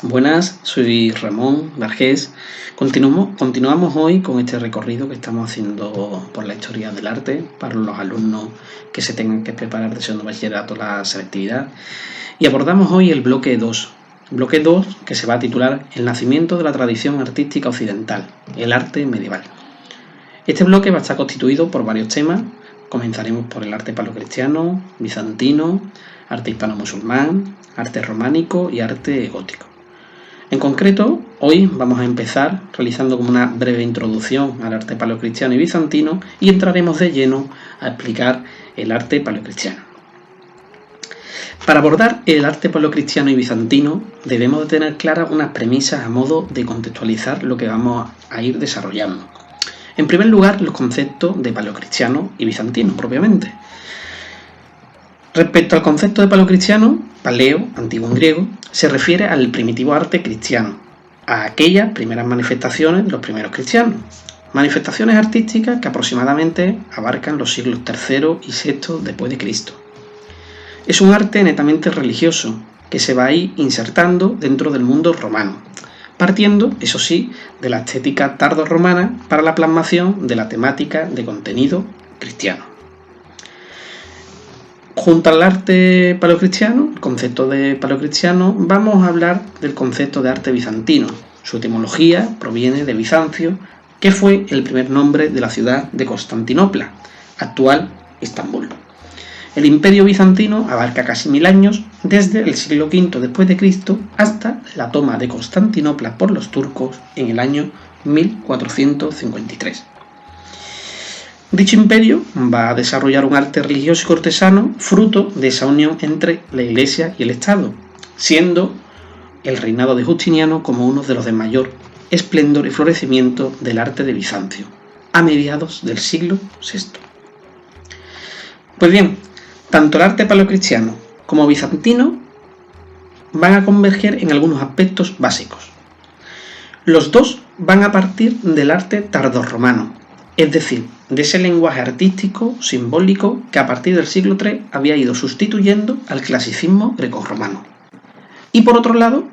Buenas, soy Ramón Vergés. Continuamos hoy con este recorrido que estamos haciendo por la historia del arte para los alumnos que se tengan que preparar de segundo bachillerato la selectividad. Y abordamos hoy el bloque 2. Bloque 2 que se va a titular El nacimiento de la tradición artística occidental, el arte medieval. Este bloque va a estar constituido por varios temas. Comenzaremos por el arte paleocristiano, bizantino, arte hispano-musulmán, arte románico y arte gótico. En concreto, hoy vamos a empezar realizando como una breve introducción al arte paleocristiano y bizantino y entraremos de lleno a explicar el arte paleocristiano. Para abordar el arte paleocristiano y bizantino debemos de tener claras unas premisas a modo de contextualizar lo que vamos a ir desarrollando. En primer lugar, los conceptos de paleocristiano y bizantino propiamente. Respecto al concepto de paleocristiano, paleo, antiguo en griego, se refiere al primitivo arte cristiano, a aquellas primeras manifestaciones de los primeros cristianos. Manifestaciones artísticas que aproximadamente abarcan los siglos III y VI después de Cristo. Es un arte netamente religioso que se va a ir insertando dentro del mundo romano, partiendo, eso sí, de la estética tardorromana para la plasmación de la temática de contenido cristiano. Junto al arte paleocristiano, el concepto de paleocristiano, vamos a hablar del concepto de arte bizantino. Su etimología proviene de Bizancio, que fue el primer nombre de la ciudad de Constantinopla, actual Estambul. El imperio bizantino abarca casi 1000 años, desde el siglo V después de Cristo hasta la toma de Constantinopla por los turcos en el año 1453. Dicho imperio va a desarrollar un arte religioso y cortesano fruto de esa unión entre la Iglesia y el Estado, siendo el reinado de Justiniano como uno de los de mayor esplendor y florecimiento del arte de Bizancio, a mediados del siglo VI. Pues bien, tanto el arte paleocristiano como bizantino van a converger en algunos aspectos básicos. Los dos van a partir del arte tardorromano, es decir, de ese lenguaje artístico, simbólico, que a partir del siglo III había ido sustituyendo al clasicismo grecorromano. Y por otro lado,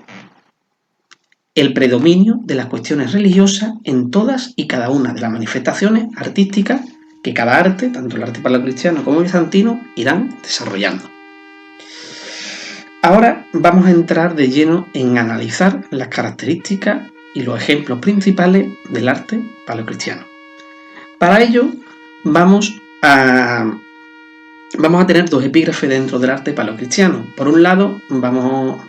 el predominio de las cuestiones religiosas en todas y cada una de las manifestaciones artísticas que cada arte, tanto el arte paleocristiano como el bizantino, irán desarrollando. Ahora vamos a entrar de lleno en analizar las características y los ejemplos principales del arte paleocristiano. Para ello vamos a tener dos epígrafes dentro del arte paleocristiano. Por un lado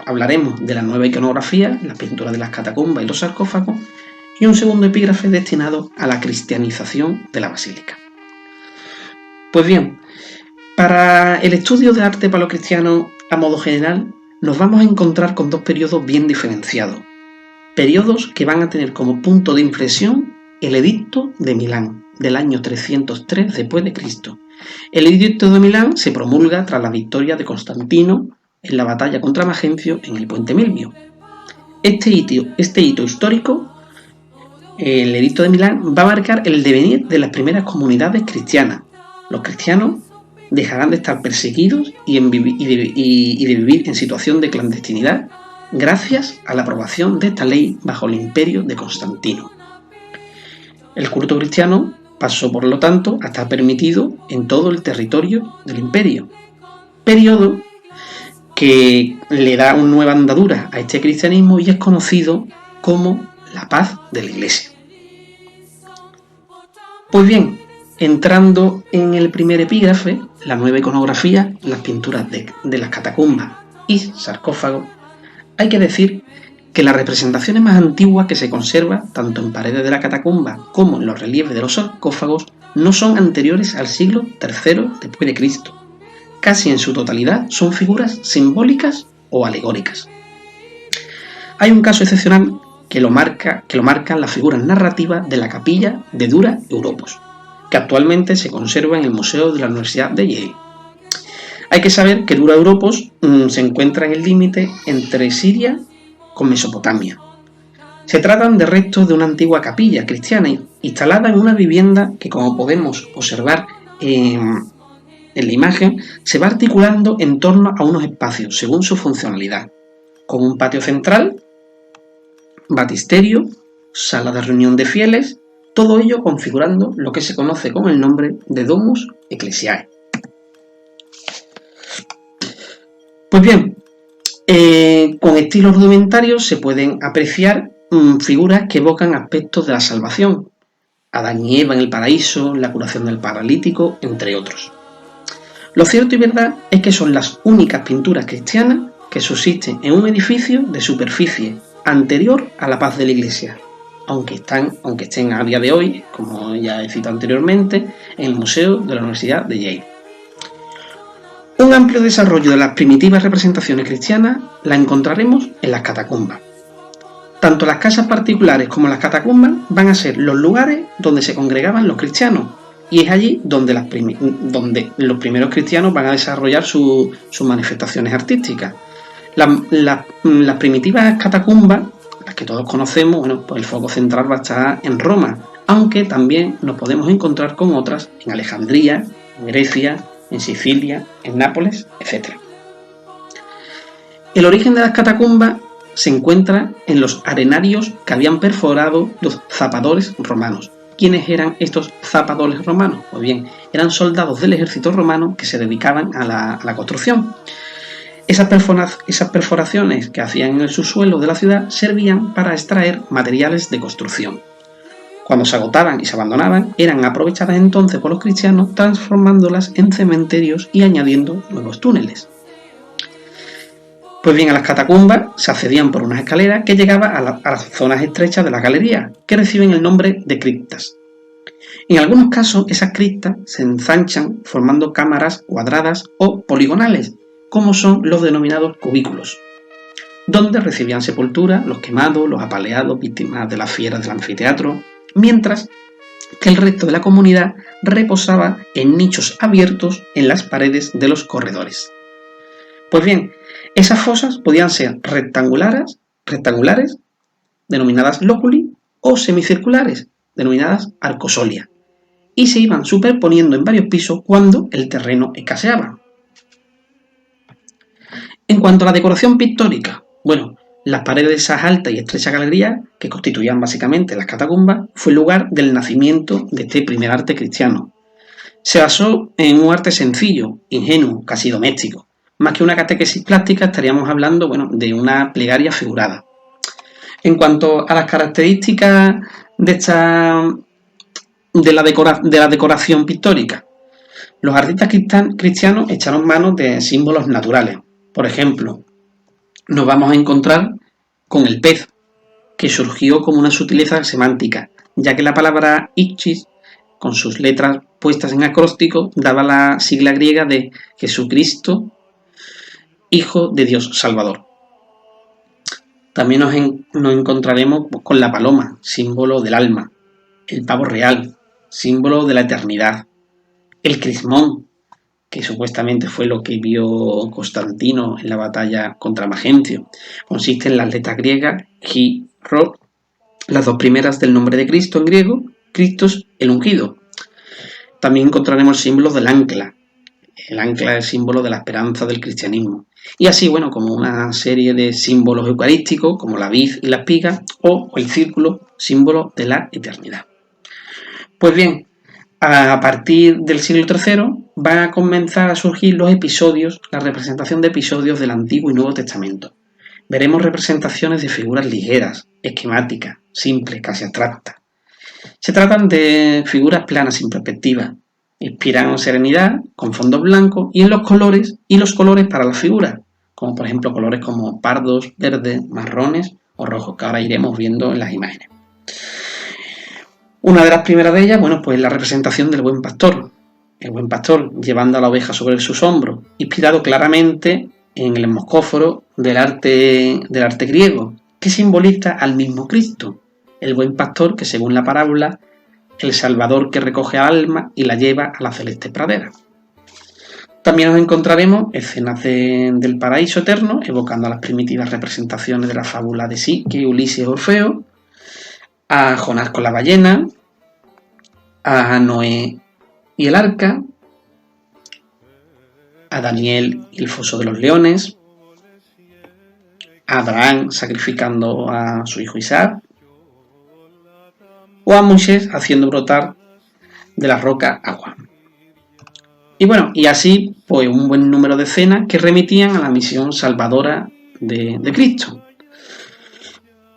hablaremos de la nueva iconografía, la pintura de las catacumbas y los sarcófagos, y un segundo epígrafe destinado a la cristianización de la basílica. Pues bien, para el estudio de arte paleocristiano a modo general nos vamos a encontrar con dos periodos bien diferenciados, periodos que van a tener como punto de inflexión el Edicto de Milán, del año 303 después de Cristo. El Edicto de Milán se promulga tras la victoria de Constantino en la batalla contra Magencio en el puente Milvio. Este hito histórico, el Edicto de Milán, va a marcar el devenir de las primeras comunidades cristianas. Los cristianos dejarán de estar perseguidos y de vivir en situación de clandestinidad gracias a la aprobación de esta ley bajo el imperio de Constantino. El culto cristiano pasó, por lo tanto, a estar permitido en todo el territorio del imperio, periodo que le da una nueva andadura a este cristianismo y es conocido como la paz de la Iglesia. Pues bien, entrando en el primer epígrafe, la nueva iconografía, las pinturas de las catacumbas y sarcófagos, hay que decir que las representaciones más antiguas que se conservan, tanto en paredes de la catacumba como en los relieves de los sarcófagos, no son anteriores al siglo III después de Cristo. Casi en su totalidad son figuras simbólicas o alegóricas. Hay un caso excepcional que lo marcan las figuras narrativas de la capilla de Dura Europos, que actualmente se conserva en el Museo de la Universidad de Yale. Hay que saber que Dura Europos se encuentra en el límite entre Siria con Mesopotamia. Se tratan de restos de una antigua capilla cristiana instalada en una vivienda que, como podemos observar en la imagen, se va articulando en torno a unos espacios según su funcionalidad, con un patio central batisterio, sala de reunión de fieles, todo ello configurando lo que se conoce con el nombre de Domus Ecclesiae. Pues bien, con estilos rudimentarios se pueden apreciar figuras que evocan aspectos de la salvación, Adán y Eva en el paraíso, la curación del paralítico, entre otros. Lo cierto y verdad es que son las únicas pinturas cristianas que subsisten en un edificio de superficie anterior a la paz de la Iglesia, aunque estén a día de hoy, como ya he citado anteriormente, en el Museo de la Universidad de Yale. Un amplio desarrollo de las primitivas representaciones cristianas la encontraremos en las catacumbas. Tanto las casas particulares como las catacumbas van a ser los lugares donde se congregaban los cristianos, y es allí donde los primeros cristianos van a desarrollar sus manifestaciones artísticas. Las primitivas catacumbas, las que todos conocemos, bueno, pues el foco central va a estar en Roma, aunque también nos podemos encontrar con otras en Alejandría, en Grecia, en Sicilia, en Nápoles, etc. El origen de las catacumbas se encuentra en los arenarios que habían perforado los zapadores romanos. ¿Quiénes eran estos zapadores romanos? Pues bien, eran soldados del ejército romano que se dedicaban a la construcción. Esas perforaciones que hacían en el subsuelo de la ciudad servían para extraer materiales de construcción. Cuando se agotaban y se abandonaban, eran aprovechadas entonces por los cristianos, transformándolas en cementerios y añadiendo nuevos túneles. Pues bien, a las catacumbas se accedían por unas escaleras que llegaban a las zonas estrechas de la galería, que reciben el nombre de criptas. En algunos casos, esas criptas se ensanchan formando cámaras cuadradas o poligonales, como son los denominados cubículos, donde recibían sepultura los quemados, los apaleados, víctimas de las fieras del anfiteatro, mientras que el resto de la comunidad reposaba en nichos abiertos en las paredes de los corredores. Pues bien, esas fosas podían ser rectangulares, denominadas loculi, o semicirculares, denominadas arcosolia, y se iban superponiendo en varios pisos cuando el terreno escaseaba. En cuanto a la decoración pictórica, bueno, las paredes de esas altas y estrechas galerías, que constituían básicamente las catacumbas, fue el lugar del nacimiento de este primer arte cristiano. Se basó en un arte sencillo, ingenuo, casi doméstico. Más que una catequesis plástica, estaríamos hablando, de una plegaria figurada. En cuanto a las características de la decoración pictórica, los artistas cristianos echaron mano de símbolos naturales. Por ejemplo, nos vamos a encontrar con el pez, que surgió como una sutileza semántica, ya que la palabra ichthys, con sus letras puestas en acróstico, daba la sigla griega de Jesucristo, Hijo de Dios Salvador. También nos encontraremos con la paloma, símbolo del alma, el pavo real, símbolo de la eternidad, el crismón, que supuestamente fue lo que vio Constantino en la batalla contra Magencio. Consiste en las letras griegas Chi, Rho, las dos primeras del nombre de Cristo en griego, Christos el ungido. También encontraremos símbolos del ancla. El ancla es símbolo de la esperanza del cristianismo. Y así, como una serie de símbolos eucarísticos, como la vid y la espiga, o el círculo, símbolo de la eternidad. Pues bien, a partir del siglo III van a comenzar a surgir la representación de episodios del Antiguo y Nuevo Testamento. Veremos representaciones de figuras ligeras, esquemáticas, simples, casi abstractas. Se tratan de figuras planas sin perspectiva, inspiran serenidad, con fondos blancos y los colores para las figuras, como por ejemplo colores como pardos, verdes, marrones o rojos, que ahora iremos viendo en las imágenes. Una de las primeras de ellas, pues la representación del buen pastor. El buen pastor llevando a la oveja sobre sus hombros, inspirado claramente en el moscóforo del arte griego, que simboliza al mismo Cristo, el buen pastor que, según la parábola, el Salvador que recoge al alma y la lleva a la celeste pradera. También nos encontraremos escenas del paraíso eterno, evocando a las primitivas representaciones de la fábula de Psique, Ulises y Orfeo, a Jonás con la ballena, a Noé y el arca, a Daniel y el foso de los leones, a Abraham sacrificando a su hijo Isaac, o a Moisés haciendo brotar de la roca agua. Y bueno, y así pues un buen número de escenas que remitían a la misión salvadora de Cristo.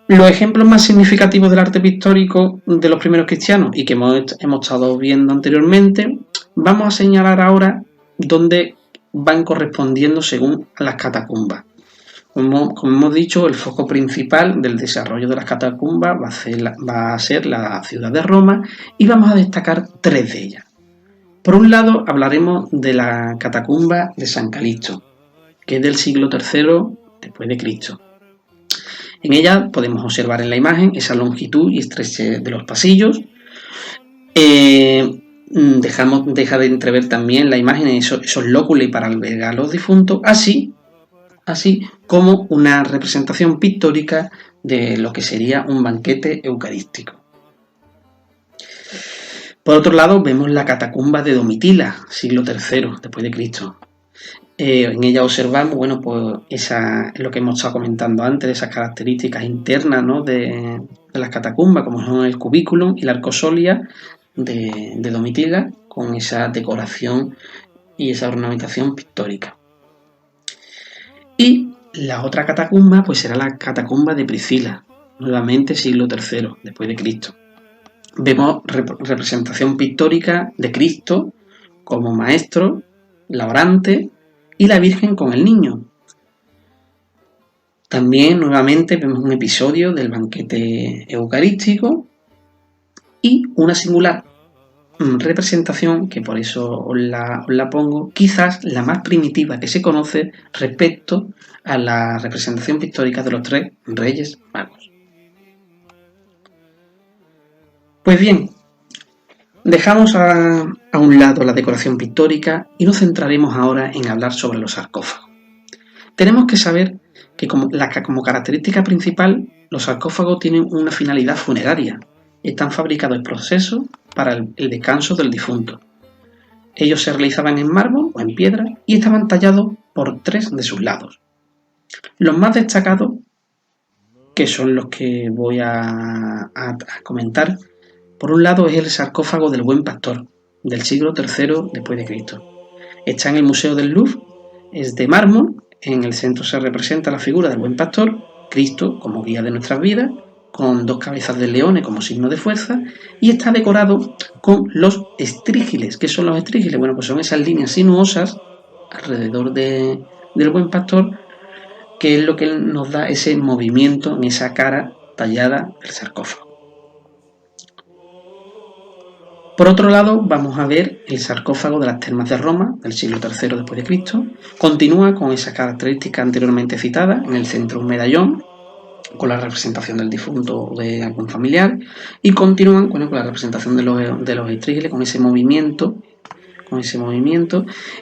Los ejemplos más significativos del arte pictórico de los primeros cristianos y que hemos estado viendo anteriormente, vamos a señalar ahora dónde van correspondiendo según las catacumbas. Como hemos dicho, el foco principal del desarrollo de las catacumbas va a ser la ciudad de Roma y vamos a destacar 3 de ellas. Por un lado, hablaremos de la catacumba de San Calixto, que es del siglo III después de Cristo. En ella podemos observar en la imagen esa longitud y estrechez de los pasillos. Deja de entrever también la imagen esos lóculos para albergar a los difuntos, así como una representación pictórica de lo que sería un banquete eucarístico. Por otro lado, vemos la catacumba de Domitila, siglo III después de Cristo. En ella observamos, pues lo que hemos estado comentando antes, esas características internas, ¿no?, de las catacumbas, como son el cubículo y la arcosolia de Domitila, con esa decoración y esa ornamentación pictórica. Y la otra catacumba pues será la catacumba de Priscila, nuevamente siglo III después de Cristo. Vemos representación pictórica de Cristo como maestro, la orante y la Virgen con el niño. También nuevamente vemos un episodio del banquete eucarístico y una singular representación, que por eso os la pongo, quizás la más primitiva que se conoce respecto a la representación pictórica de los 3 Reyes Magos. Pues bien, dejamos a un lado la decoración pictórica y nos centraremos ahora en hablar sobre los sarcófagos. Tenemos que saber que como característica principal, los sarcófagos tienen una finalidad funeraria. Están fabricados en proceso para el descanso del difunto. Ellos se realizaban en mármol o en piedra y estaban tallados por 3 de sus lados. Los más destacados, que son los que voy a comentar, por un lado es el sarcófago del Buen Pastor, del siglo III después de Cristo. Está en el Museo del Louvre, es de mármol, en el centro se representa la figura del Buen Pastor, Cristo como guía de nuestras vidas, con 2 cabezas de leones como signo de fuerza, y está decorado con los estrígiles. ¿Qué son los estrígiles? Bueno, pues son esas líneas sinuosas alrededor del Buen Pastor, que es lo que nos da ese movimiento en esa cara tallada del sarcófago. Por otro lado, vamos a ver el sarcófago de las Termas de Roma, del siglo III después de Cristo. Continúa con esas características anteriormente citadas. En el centro un medallón con la representación del difunto o de algún familiar, y continúan con la representación de los estrígiles, con ese movimiento,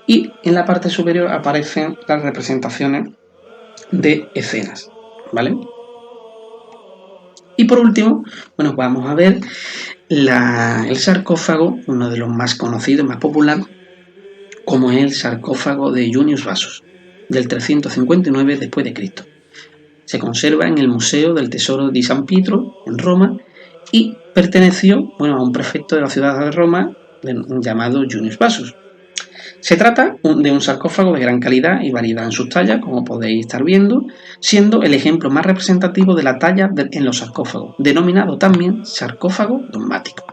y en la parte superior aparecen las representaciones de escenas, ¿vale? Y por último, vamos a ver el sarcófago, uno de los más conocidos, más popular, como es el sarcófago de Junius Bassus, del 359 después de Cristo. Se conserva en el Museo del Tesoro di San Pietro, en Roma, y perteneció a un prefecto de la ciudad de Roma llamado Junius Bassus. Se trata de un sarcófago de gran calidad y variedad en sus tallas, como podéis estar viendo, siendo el ejemplo más representativo de la talla en los sarcófagos, denominado también sarcófago dogmático.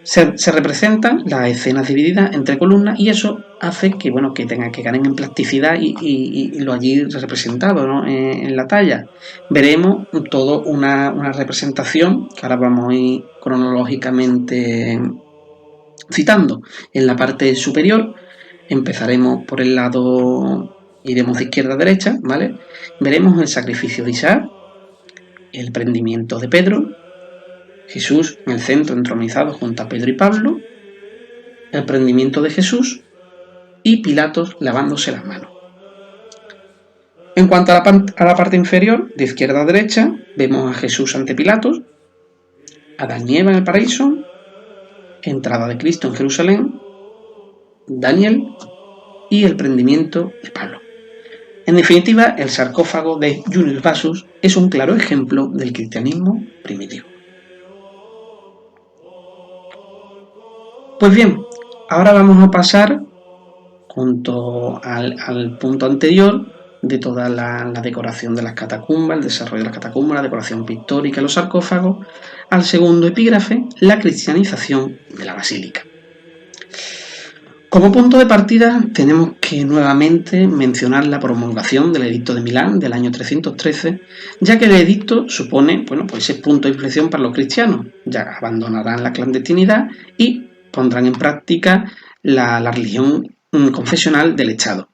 Se representan las escenas divididas entre columnas y eso hace que ganen en plasticidad y lo allí representado, ¿no?, en la talla. Veremos toda una representación que ahora vamos a ir cronológicamente citando. En la parte superior empezaremos por el lado, iremos de izquierda a derecha, ¿vale? Veremos el sacrificio de Isaac, el prendimiento de Pedro, Jesús en el centro entronizado junto a Pedro y Pablo, el prendimiento de Jesús y Pilatos lavándose las manos. En cuanto a la parte inferior, de izquierda a derecha, vemos a Jesús ante Pilatos, a Adán y Eva en el paraíso, entrada de Cristo en Jerusalén, Daniel y el prendimiento de Pablo. En definitiva, el sarcófago de Junius Bassus es un claro ejemplo del cristianismo primitivo. Pues bien, ahora vamos a pasar, junto al punto anterior, de toda la decoración de las catacumbas, el desarrollo de las catacumbas, la decoración pictórica de los sarcófagos, al segundo epígrafe, la cristianización de la basílica. Como punto de partida tenemos que nuevamente mencionar la promulgación del Edicto de Milán del año 313, ya que el edicto supone, pues ese punto de inflexión para los cristianos, ya abandonarán la clandestinidad y pondrán en práctica la religión confesional del Estado.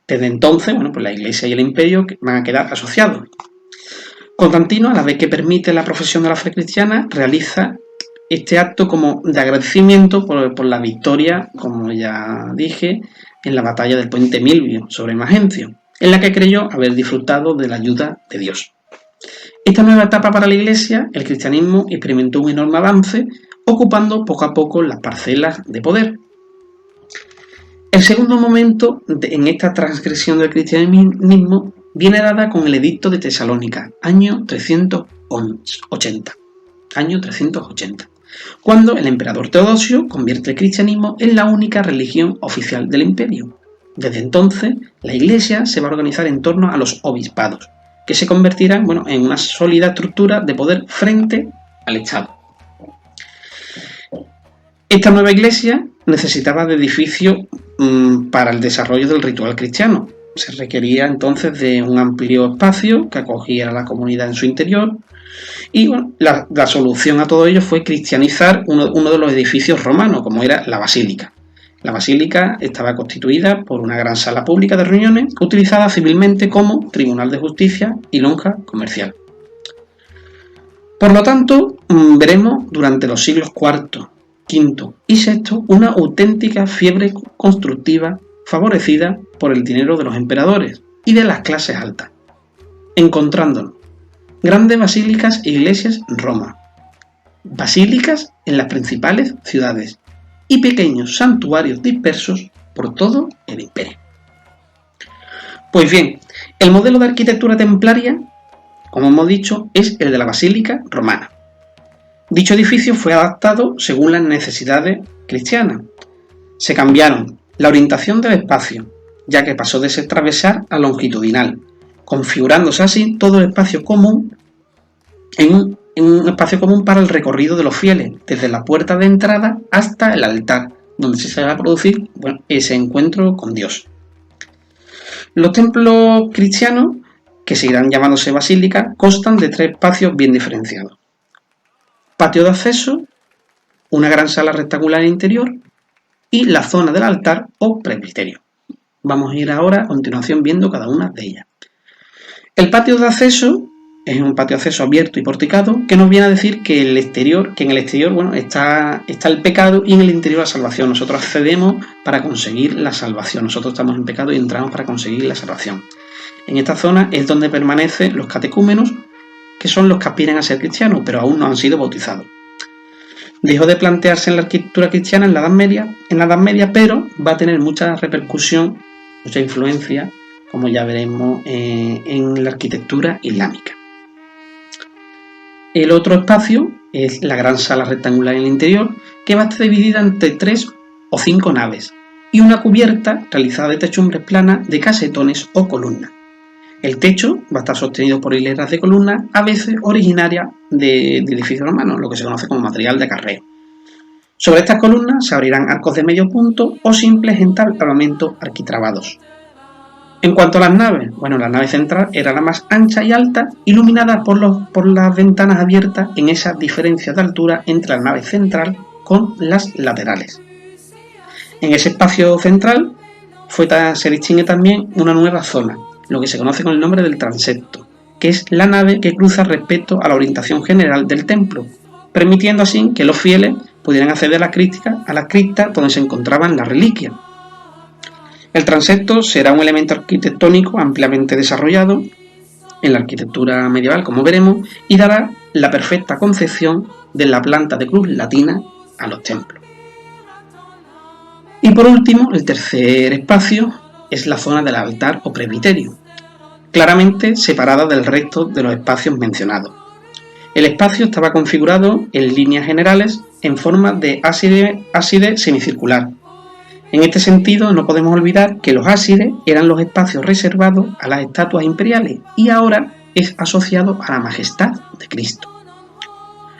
Desde entonces, pues la Iglesia y el Imperio van a quedar asociados. Constantino, a la vez que permite la profesión de la fe cristiana, realiza este acto como de agradecimiento por la victoria, como ya dije, en la batalla del puente Milvio sobre Magencio, en la que creyó haber disfrutado de la ayuda de Dios. Esta nueva etapa para la Iglesia, el cristianismo experimentó un enorme avance, ocupando poco a poco las parcelas de poder. El segundo momento en esta transgresión del cristianismo viene dada con el Edicto de Tesalónica, año 380, cuando el emperador Teodosio convierte el cristianismo en la única religión oficial del imperio. Desde entonces, la Iglesia se va a organizar en torno a los obispados, que se convertirán en una sólida estructura de poder frente al Estado. Esta nueva Iglesia necesitaba de edificios para el desarrollo del ritual cristiano. Se requería entonces de un amplio espacio que acogiera a la comunidad en su interior. Y la solución a todo ello fue cristianizar uno de los edificios romanos, como era la basílica. La basílica estaba constituida por una gran sala pública de reuniones, utilizada civilmente como tribunal de justicia y lonja comercial. Por lo tanto, veremos durante los siglos IV, V y VI una auténtica fiebre constructiva favorecida por el dinero de los emperadores y de las clases altas, encontrándonos grandes basílicas e iglesias en Roma, basílicas en las principales ciudades y pequeños santuarios dispersos por todo el imperio. Pues bien, el modelo de arquitectura templaria, como hemos dicho, es el de la basílica romana. Dicho edificio fue adaptado según las necesidades cristianas. Se cambiaron la orientación del espacio, ya que pasó de ser transversal a longitudinal, configurándose así todo el espacio común en un espacio común para el recorrido de los fieles, desde la puerta de entrada hasta el altar, donde se va a producir ese encuentro con Dios. Los templos cristianos, que seguirán llamándose basílicas, constan de 3 espacios bien diferenciados: patio de acceso, una gran sala rectangular interior y la zona del altar o presbiterio. Vamos a ir ahora a continuación viendo cada una de ellas. El patio de acceso es un patio de acceso abierto y porticado, que nos viene a decir que en el exterior está el pecado y en el interior la salvación. Nosotros accedemos para conseguir la salvación. Nosotros estamos en pecado y entramos para conseguir la salvación. En esta zona es donde permanecen los catecúmenos, que son los que aspiran a ser cristianos, pero aún no han sido bautizados. Dejó de plantearse en la arquitectura cristiana en la Edad Media, pero va a tener mucha repercusión, mucha influencia, como ya veremos, en la arquitectura islámica. El otro espacio es la gran sala rectangular en el interior, que va a estar dividida entre 3 o 5 naves y una cubierta realizada de techumbres planas de casetones o columnas. El techo va a estar sostenido por hileras de columnas, a veces originarias de edificios romanos, lo que se conoce como material de acarreo. Sobre estas columnas se abrirán arcos de medio punto o simples entablamentos arquitrabados. En cuanto a las naves, la nave central era la más ancha y alta, iluminada por las ventanas abiertas en esas diferencias de altura entre la nave central con las laterales. En ese espacio central se distingue también una nueva zona, lo que se conoce con el nombre del transepto, que es la nave que cruza respecto a la orientación general del templo, permitiendo así que los fieles pudieran acceder a la cripta donde se encontraban las reliquias. El transepto será un elemento arquitectónico ampliamente desarrollado en la arquitectura medieval, como veremos, y dará la perfecta concepción de la planta de cruz latina a los templos. Y por último, el tercer espacio es la zona del altar o presbiterio, claramente separadas del resto de los espacios mencionados. El espacio estaba configurado en líneas generales en forma de ábside semicircular. En este sentido, no podemos olvidar que los ábsides eran los espacios reservados a las estatuas imperiales y ahora es asociado a la majestad de Cristo.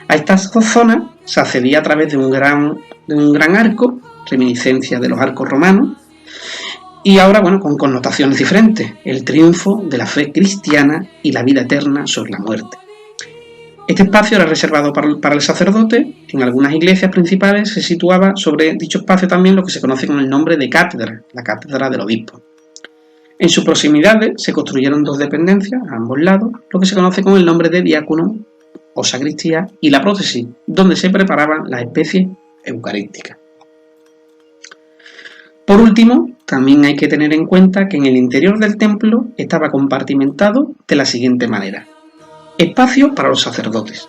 A estas dos zonas se accedía a través de un gran arco, reminiscencia de los arcos romanos, y ahora, con connotaciones diferentes: el triunfo de la fe cristiana y la vida eterna sobre la muerte. Este espacio era reservado para el sacerdote. En algunas iglesias principales se situaba sobre dicho espacio también lo que se conoce con el nombre de cátedra, la cátedra del obispo. En sus proximidades se construyeron dos dependencias a ambos lados, lo que se conoce con el nombre de diácono o sacristía, y la prótesis, donde se preparaban las especies eucarísticas. Por último, también hay que tener en cuenta que en el interior del templo estaba compartimentado de la siguiente manera: espacio para los sacerdotes,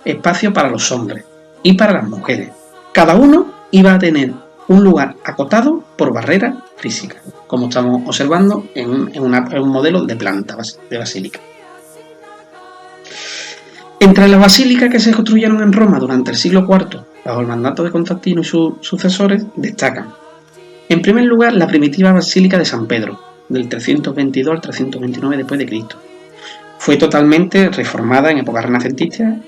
espacio para los hombres y para las mujeres. Cada uno iba a tener un lugar acotado por barrera física, como estamos observando en un modelo de planta de basílica. Entre las basílicas que se construyeron en Roma durante el siglo IV, bajo el mandato de Constantino y sus sucesores, destacan: en primer lugar, la primitiva Basílica de San Pedro, del 322 al 329 d.C. Fue totalmente reformada en época renacentista,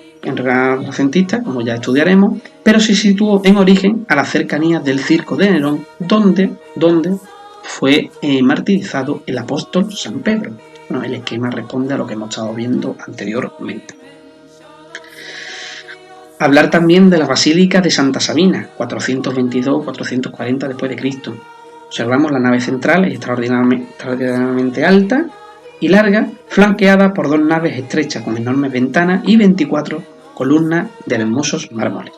como ya estudiaremos, pero se situó en origen a las cercanías del Circo de Nerón, donde fue martirizado el apóstol San Pedro. El esquema responde a lo que hemos estado viendo anteriormente. Hablar también de la Basílica de Santa Sabina, 422-440 d.C. Observamos la nave central, es extraordinariamente alta y larga, flanqueada por dos naves estrechas con enormes ventanas y 24 columnas de hermosos mármoles.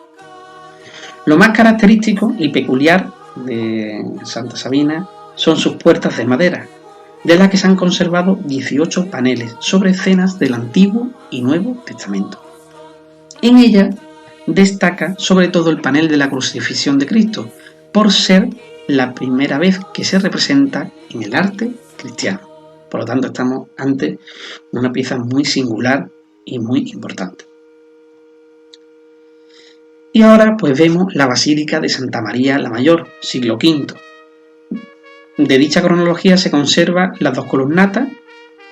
Lo más característico y peculiar de Santa Sabina son sus puertas de madera, de las que se han conservado 18 paneles sobre escenas del Antiguo y Nuevo Testamento. En ella destaca sobre todo el panel de la crucifixión de Cristo, por ser la primera vez que se representa en el arte cristiano. Por lo tanto, estamos ante una pieza muy singular y muy importante. Y ahora pues vemos la Basílica de Santa María la Mayor, siglo V. De dicha cronología se conservan las dos columnatas,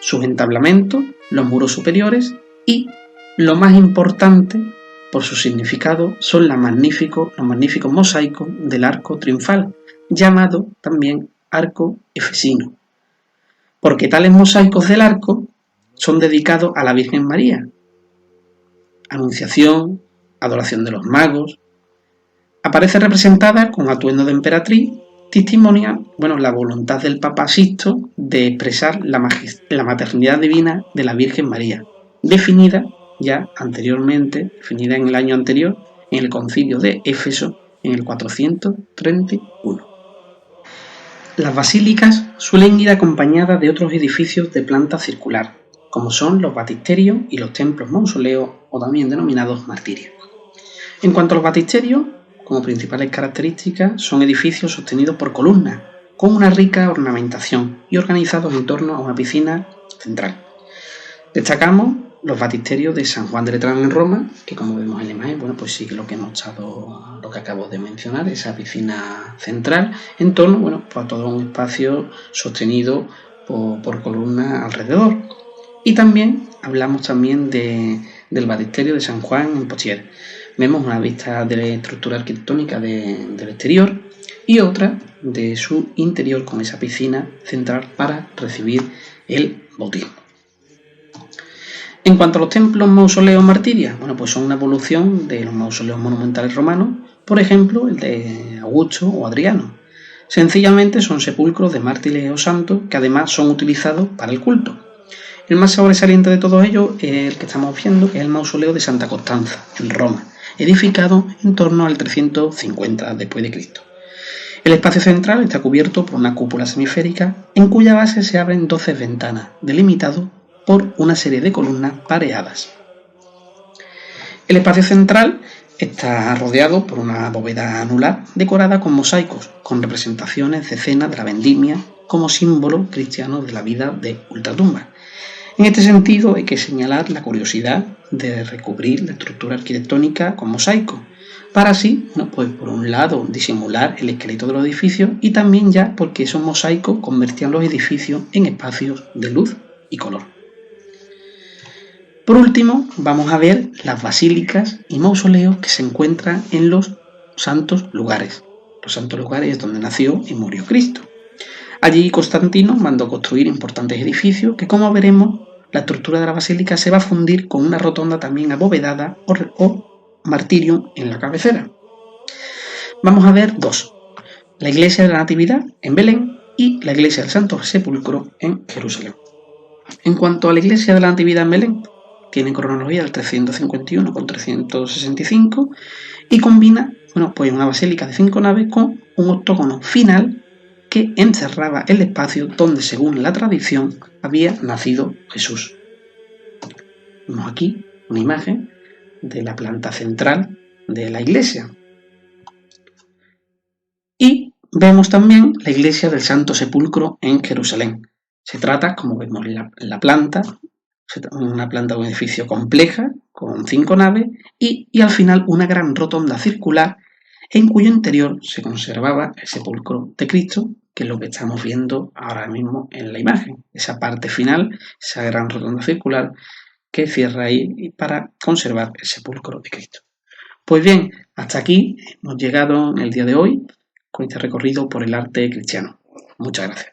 sus entablamentos, los muros superiores y, lo más importante por su significado, son los magníficos mosaicos del arco triunfal, llamado también arco efesino, porque tales mosaicos del arco son dedicados a la Virgen María. Anunciación, adoración de los magos. Aparece representada con atuendo de emperatriz, testimonia la voluntad del Papa Sixto de expresar la maternidad divina de la Virgen María, definida en el año anterior en el Concilio de Éfeso en el 431. Las basílicas suelen ir acompañadas de otros edificios de planta circular, como son los baptisterios y los templos mausoleos, o también denominados martirios. En cuanto a los baptisterios, como principales características, son edificios sostenidos por columnas, con una rica ornamentación y organizados en torno a una piscina central. Destacamos los baptisterios de San Juan de Letrán en Roma, que como vemos en la imagen, pues sigue lo que acabo de mencionar, esa piscina central, en torno a todo un espacio sostenido por columnas alrededor. Y también hablamos del baptisterio de San Juan en Poitiers. Vemos una vista de la estructura arquitectónica del exterior y otra de su interior, con esa piscina central para recibir el bautismo. En cuanto a los templos mausoleos martirias, pues son una evolución de los mausoleos monumentales romanos, por ejemplo el de Augusto o Adriano. Sencillamente son sepulcros de mártires o santos que además son utilizados para el culto. El más sobresaliente de todos ellos es el que estamos viendo, que es el mausoleo de Santa Constanza, en Roma, edificado en torno al 350 d.C. El espacio central está cubierto por una cúpula semiférica, en cuya base se abren 12 ventanas, delimitado por una serie de columnas pareadas. El espacio central está rodeado por una bóveda anular decorada con mosaicos, con representaciones de escenas de la vendimia como símbolo cristiano de la vida de ultratumba. En este sentido hay que señalar la curiosidad de recubrir la estructura arquitectónica con mosaico, para así, pues por un lado, disimular el esqueleto de los edificios y también ya porque esos mosaicos convertían los edificios en espacios de luz y color. Por último, vamos a ver las basílicas y mausoleos que se encuentran en los santos lugares. Los santos lugares es donde nació y murió Cristo. Allí Constantino mandó construir importantes edificios que, como veremos, la estructura de la basílica se va a fundir con una rotonda también abovedada o martirium en la cabecera. Vamos a ver dos: la iglesia de la Natividad en Belén y la iglesia del Santo Sepulcro en Jerusalén. En cuanto a la iglesia de la Natividad en Belén, tiene cronología del 351 con 365 y combina pues una basílica de 5 naves con un octógono final que encerraba el espacio donde, según la tradición, había nacido Jesús. Vemos aquí una imagen de la planta central de la iglesia. Y vemos también la iglesia del Santo Sepulcro en Jerusalén. Se trata, como vemos en la planta, una planta de un edificio compleja, con 5 naves, y al final una gran rotonda circular en cuyo interior se conservaba el sepulcro de Cristo, que es lo que estamos viendo ahora mismo en la imagen. Esa parte final, esa gran rotonda circular que cierra ahí para conservar el sepulcro de Cristo. Pues bien, hasta aquí hemos llegado en el día de hoy con este recorrido por el arte cristiano. Muchas gracias.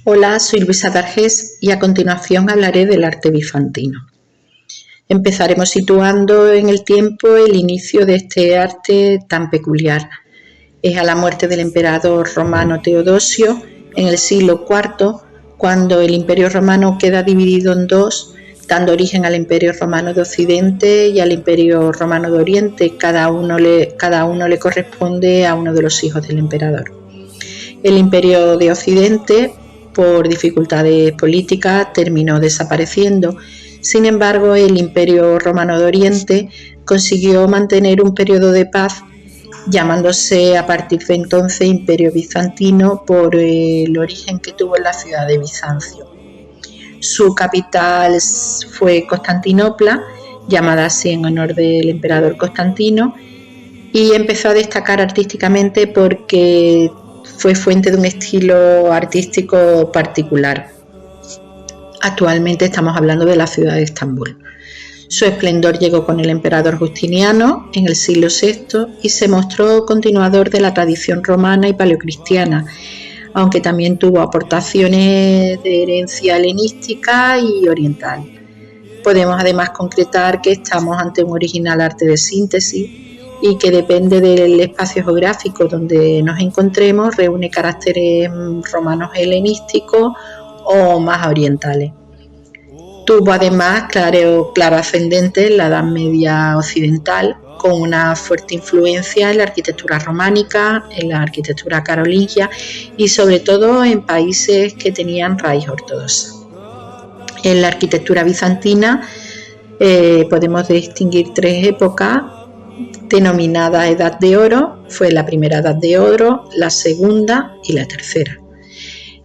Hola, soy Luisa Targés y a continuación hablaré del arte bizantino. Empezaremos situando en el tiempo el inicio de este arte tan peculiar. Es a la muerte del emperador romano Teodosio en el siglo IV, cuando el Imperio Romano queda dividido en dos, dando origen al Imperio Romano de Occidente y al Imperio Romano de Oriente. Cada uno le corresponde a uno de los hijos del emperador. El Imperio de Occidente, por dificultades políticas, terminó desapareciendo. Sin embargo, el Imperio Romano de Oriente consiguió mantener un periodo de paz, llamándose a partir de entonces Imperio Bizantino por el origen que tuvo en la ciudad de Bizancio. Su capital fue Constantinopla, llamada así en honor del emperador Constantino, y empezó a destacar artísticamente porque fue fuente de un estilo artístico particular. Actualmente estamos hablando de la ciudad de Estambul. Su esplendor llegó con el emperador Justiniano en el siglo VI y se mostró continuador de la tradición romana y paleocristiana, aunque también tuvo aportaciones de herencia helenística y oriental. Podemos además concretar que estamos ante un original arte de síntesis y que depende del espacio geográfico donde nos encontremos, reúne caracteres romanos helenísticos o más orientales. Tuvo además claro ascendente en la Edad Media occidental, con una fuerte influencia en la arquitectura románica, en la arquitectura carolingia y sobre todo en países que tenían raíz ortodoxa. En la arquitectura bizantina podemos distinguir tres épocas denominadas Edad de Oro. Fue la primera Edad de Oro, la segunda y la tercera.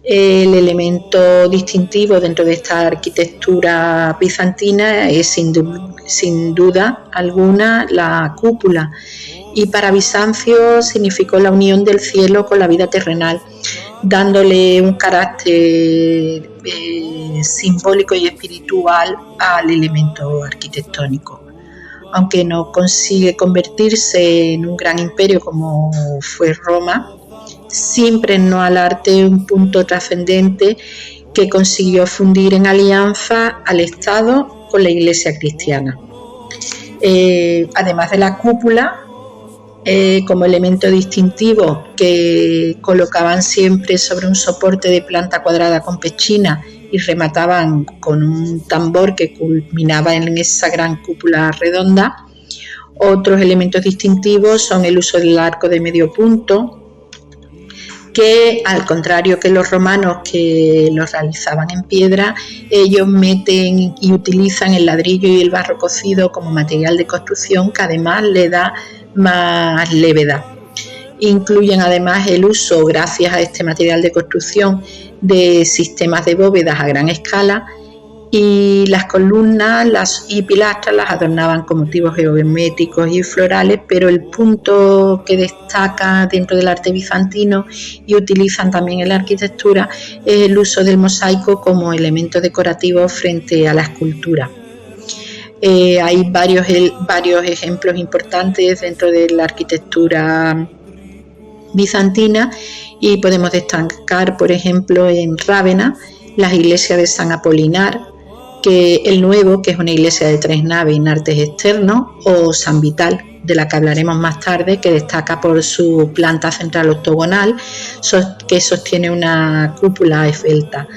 El elemento distintivo dentro de esta arquitectura bizantina es sin duda alguna la cúpula, y para Bizancio significó la unión del cielo con la vida terrenal, dándole un carácter simbólico y espiritual al elemento arquitectónico. Aunque no consigue convertirse en un gran imperio como fue Roma, sí impregnó al arte un punto trascendente que consiguió fundir en alianza al Estado con la Iglesia cristiana. Además de la cúpula, como elemento distintivo que colocaban siempre sobre un soporte de planta cuadrada con pechina y remataban con un tambor que culminaba en esa gran cúpula redonda. Otros elementos distintivos son el uso del arco de medio punto, que al contrario que los romanos, que los realizaban en piedra, ellos meten y utilizan el ladrillo y el barro cocido como material de construcción, que además le da más levedad. Incluyen además el uso, gracias a este material de construcción, de sistemas de bóvedas a gran escala, y las columnas y pilastras las adornaban con motivos geométricos y florales, pero el punto que destaca dentro del arte bizantino y utilizan también en la arquitectura es el uso del mosaico como elemento decorativo frente a la escultura. Hay varios ejemplos importantes dentro de la arquitectura bizantina y podemos destacar, por ejemplo, en Rávena, las iglesias de San Apolinar, que el Nuevo, que es una iglesia de 3 naves y nartes externos, o San Vital, de la que hablaremos más tarde, que destaca por su planta central octogonal, que sostiene una cúpula esbelta.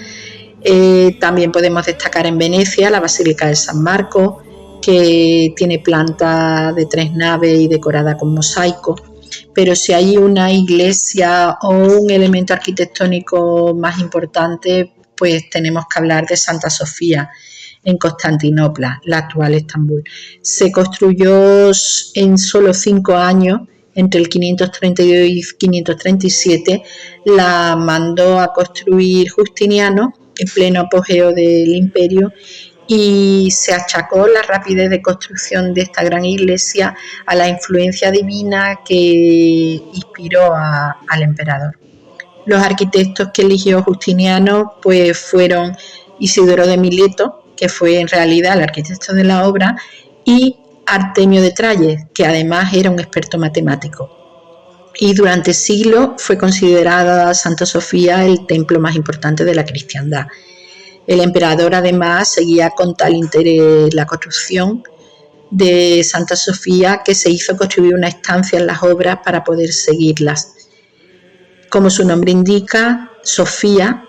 También podemos destacar en Venecia la Basílica de San Marcos, que tiene planta de 3 naves y decorada con mosaico. Pero si hay una iglesia o un elemento arquitectónico más importante, pues tenemos que hablar de Santa Sofía en Constantinopla, la actual Estambul. Se construyó en solo 5 años, entre el 532 y 537, la mandó a construir Justiniano en pleno apogeo del imperio, y se achacó la rapidez de construcción de esta gran iglesia a la influencia divina que inspiró al emperador. Los arquitectos que eligió Justiniano pues fueron Isidoro de Mileto, que fue en realidad el arquitecto de la obra, y Artemio de Tralles, que además era un experto matemático. Y durante siglos fue considerada Santa Sofía el templo más importante de la cristiandad. El emperador además seguía con tal interés la construcción de Santa Sofía que se hizo construir una estancia en las obras para poder seguirlas. Como su nombre indica, Sofía,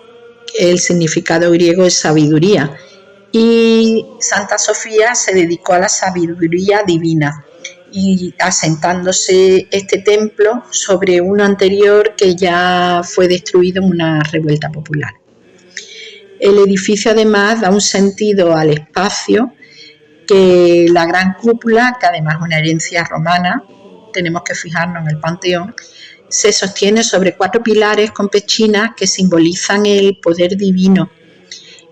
el significado griego es sabiduría, y Santa Sofía se dedicó a la sabiduría divina, y asentándose este templo sobre uno anterior que ya fue destruido en una revuelta popular. El edificio además da un sentido al espacio, que la gran cúpula, que además es una herencia romana, tenemos que fijarnos en el Panteón, se sostiene sobre 4 pilares con pechinas que simbolizan el poder divino,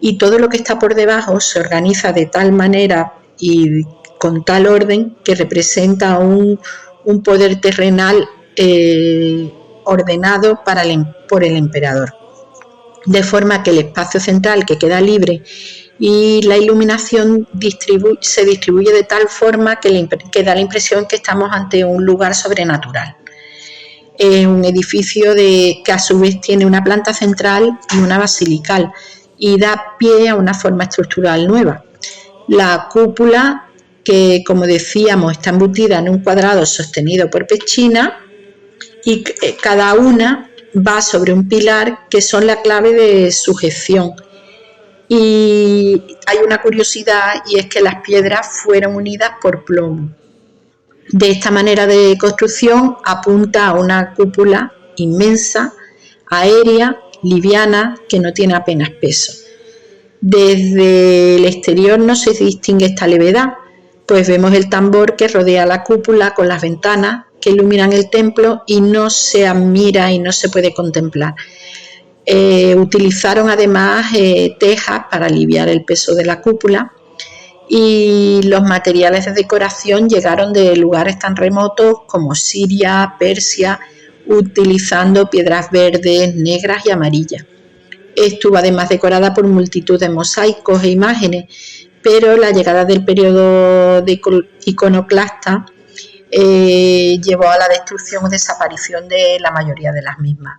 y todo lo que está por debajo se organiza de tal manera y con tal orden que representa un poder terrenal ordenado por el emperador, de forma que el espacio central, que queda libre, y la iluminación se distribuye de tal forma que da la impresión que estamos ante un lugar sobrenatural. Es un edificio que a su vez tiene una planta central y una basilical, y da pie a una forma estructural nueva. La cúpula, que como decíamos está embutida en un cuadrado sostenido por pechinas, y cada una va sobre un pilar que son la clave de sujeción. Y hay una curiosidad, y es que las piedras fueron unidas por plomo. De esta manera de construcción apunta a una cúpula inmensa, aérea, liviana, que no tiene apenas peso. Desde el exterior no se distingue esta levedad, pues vemos el tambor que rodea la cúpula con las ventanas que iluminan el templo y no se admira y no se puede contemplar. Utilizaron además tejas para aliviar el peso de la cúpula, y los materiales de decoración llegaron de lugares tan remotos como Siria, Persia, utilizando piedras verdes, negras y amarillas. Estuvo además decorada por multitud de mosaicos e imágenes, pero la llegada del periodo iconoclasta llevó a la destrucción o desaparición de la mayoría de las mismas.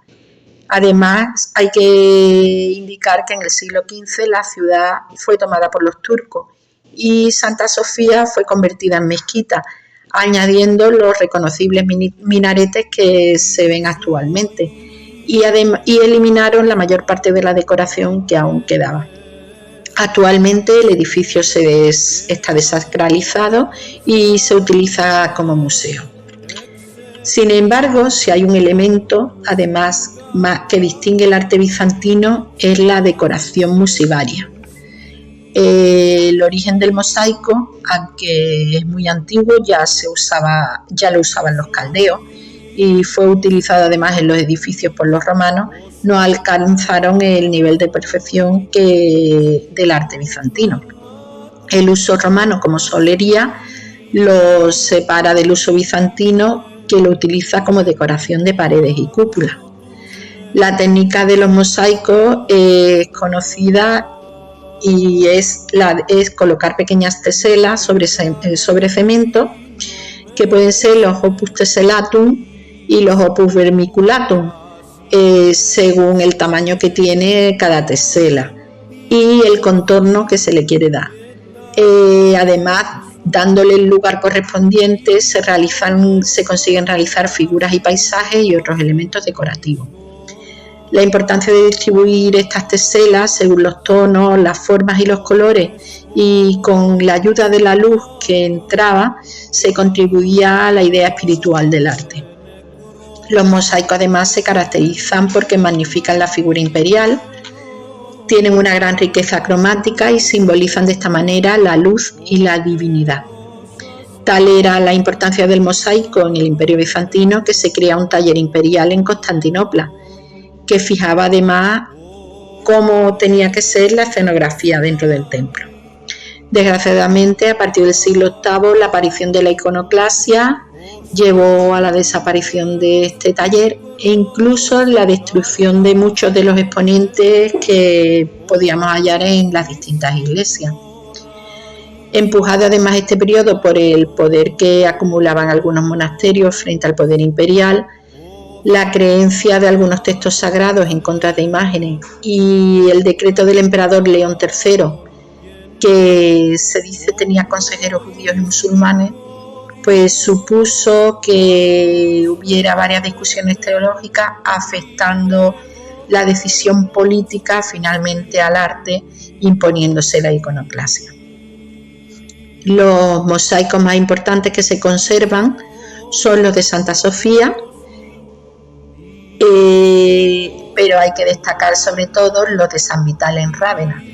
Además, hay que indicar que en el siglo XV la ciudad fue tomada por los turcos y Santa Sofía fue convertida en mezquita, añadiendo los reconocibles minaretes que se ven actualmente, y eliminaron la mayor parte de la decoración que aún quedaba. Actualmente el edificio está desacralizado y se utiliza como museo. Sin embargo, si hay un elemento, además, que distingue el arte bizantino, es la decoración musivaria. El origen del mosaico, aunque es muy antiguo, ya lo usaban los caldeos, y fue utilizado además en los edificios por los romanos, no alcanzaron el nivel de perfección del arte bizantino. El uso romano como solería lo separa del uso bizantino, que lo utiliza como decoración de paredes y cúpulas. La técnica de los mosaicos es conocida y es colocar pequeñas teselas sobre cemento, que pueden ser los opus tessellatum y los opus vermiculatum, según el tamaño que tiene cada tesela y el contorno que se le quiere dar. Además, dándole el lugar correspondiente, se consiguen realizar figuras y paisajes y otros elementos decorativos. La importancia de distribuir estas teselas según los tonos, las formas y los colores, y con la ayuda de la luz que entraba, se contribuía a la idea espiritual del arte. Los mosaicos además se caracterizan porque magnifican la figura imperial, tienen una gran riqueza cromática y simbolizan de esta manera la luz y la divinidad. Tal era la importancia del mosaico en el Imperio Bizantino que se crea un taller imperial en Constantinopla, que fijaba además cómo tenía que ser la escenografía dentro del templo. Desgraciadamente, a partir del siglo VIII, la aparición de la iconoclasia llevó a la desaparición de este taller e incluso la destrucción de muchos de los exponentes que podíamos hallar en las distintas iglesias. Empujado además este periodo por el poder que acumulaban algunos monasterios frente al poder imperial, la creencia de algunos textos sagrados en contra de imágenes y el decreto del emperador León III, que se dice tenía consejeros judíos y musulmanes, pues supuso que hubiera varias discusiones teológicas afectando la decisión política finalmente al arte, imponiéndose la iconoclasia. Los mosaicos más importantes que se conservan son los de Santa Sofía, pero hay que destacar sobre todo los de San Vital en Rávena,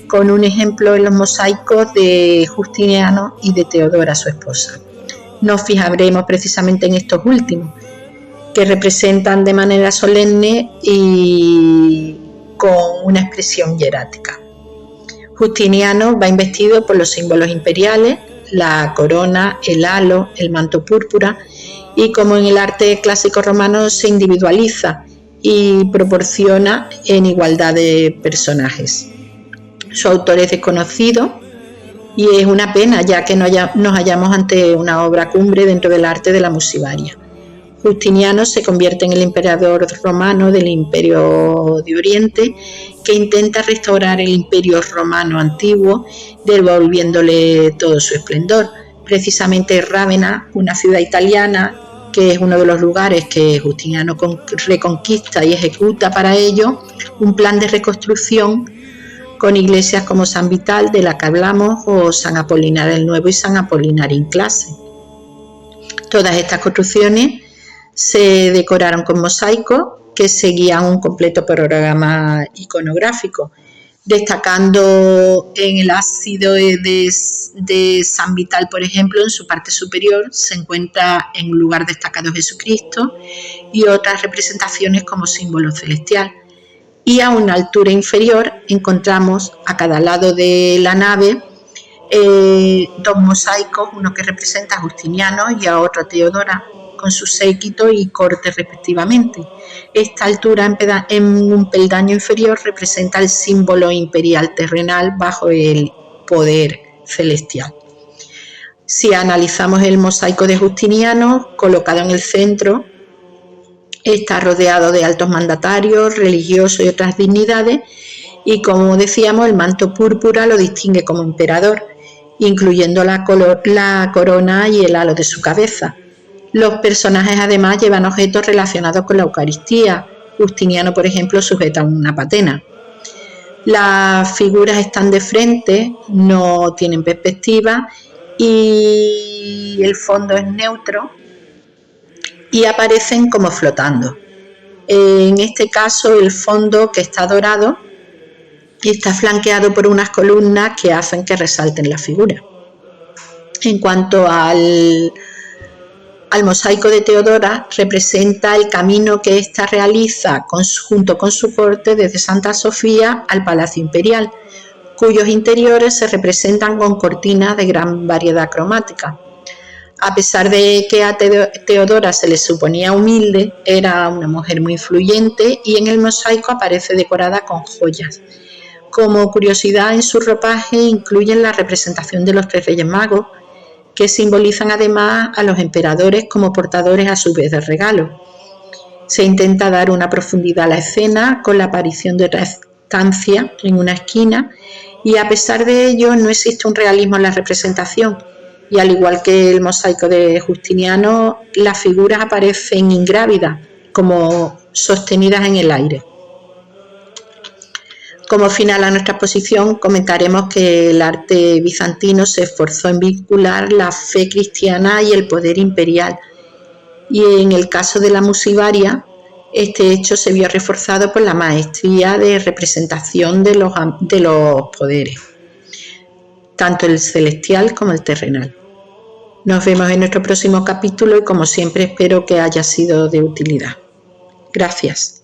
con un ejemplo en los mosaicos de Justiniano y de Teodora, su esposa. Nos fijaremos precisamente en estos últimos, que representan de manera solemne y con una expresión hierática. Justiniano va investido por los símbolos imperiales, la corona, el halo, el manto púrpura, y como en el arte clásico romano se individualiza y proporciona en igualdad de personajes. Su autor es desconocido y es una pena, ya que nos hallamos ante una obra cumbre dentro del arte de la musivaria. Justiniano se convierte en el emperador romano del Imperio de Oriente, que intenta restaurar el Imperio romano antiguo, devolviéndole todo su esplendor. Precisamente Rávena, una ciudad italiana, que es uno de los lugares que Justiniano reconquista y ejecuta para ello un plan de reconstrucción con iglesias como San Vital, de la que hablamos, o San Apolinar el Nuevo y San Apolinar in Clase. Todas estas construcciones se decoraron con mosaicos que seguían un completo programa iconográfico, destacando en el ábside de San Vital, por ejemplo, en su parte superior se encuentra en un lugar destacado Jesucristo y otras representaciones como símbolo celestial. Y a una altura inferior encontramos a cada lado de la nave dos mosaicos, uno que representa a Justiniano y a otro a Teodora, con su séquito y corte respectivamente. Esta altura en un peldaño inferior representa el símbolo imperial terrenal bajo el poder celestial. Si analizamos el mosaico de Justiniano, colocado en el centro, está rodeado de altos mandatarios, religiosos y otras dignidades, y como decíamos, el manto púrpura lo distingue como emperador, incluyendo la corona y el halo de su cabeza. Los personajes además llevan objetos relacionados con la Eucaristía. Justiniano, por ejemplo, sujeta una patena. Las figuras están de frente, no tienen perspectiva y el fondo es neutro y aparecen como flotando. En este caso, el fondo, que está dorado, está flanqueado por unas columnas que hacen que resalten la figura. En cuanto al al mosaico de Teodora representa el camino que ésta realiza junto con su corte desde Santa Sofía al Palacio Imperial, cuyos interiores se representan con cortinas de gran variedad cromática. A pesar de que a Teodora se le suponía humilde, era una mujer muy influyente y en el mosaico aparece decorada con joyas. Como curiosidad, en su ropaje incluyen la representación de los 3 Reyes Magos, que simbolizan además a los emperadores como portadores a su vez de regalos. Se intenta dar una profundidad a la escena con la aparición de otra estancia en una esquina y a pesar de ello no existe un realismo en la representación y al igual que el mosaico de Justiniano, las figuras aparecen ingrávidas, como sostenidas en el aire. Como final a nuestra exposición, comentaremos que el arte bizantino se esforzó en vincular la fe cristiana y el poder imperial, y en el caso de la musivaria, este hecho se vio reforzado por la maestría de representación de los poderes, tanto el celestial como el terrenal. Nos vemos en nuestro próximo capítulo y como siempre espero que haya sido de utilidad. Gracias.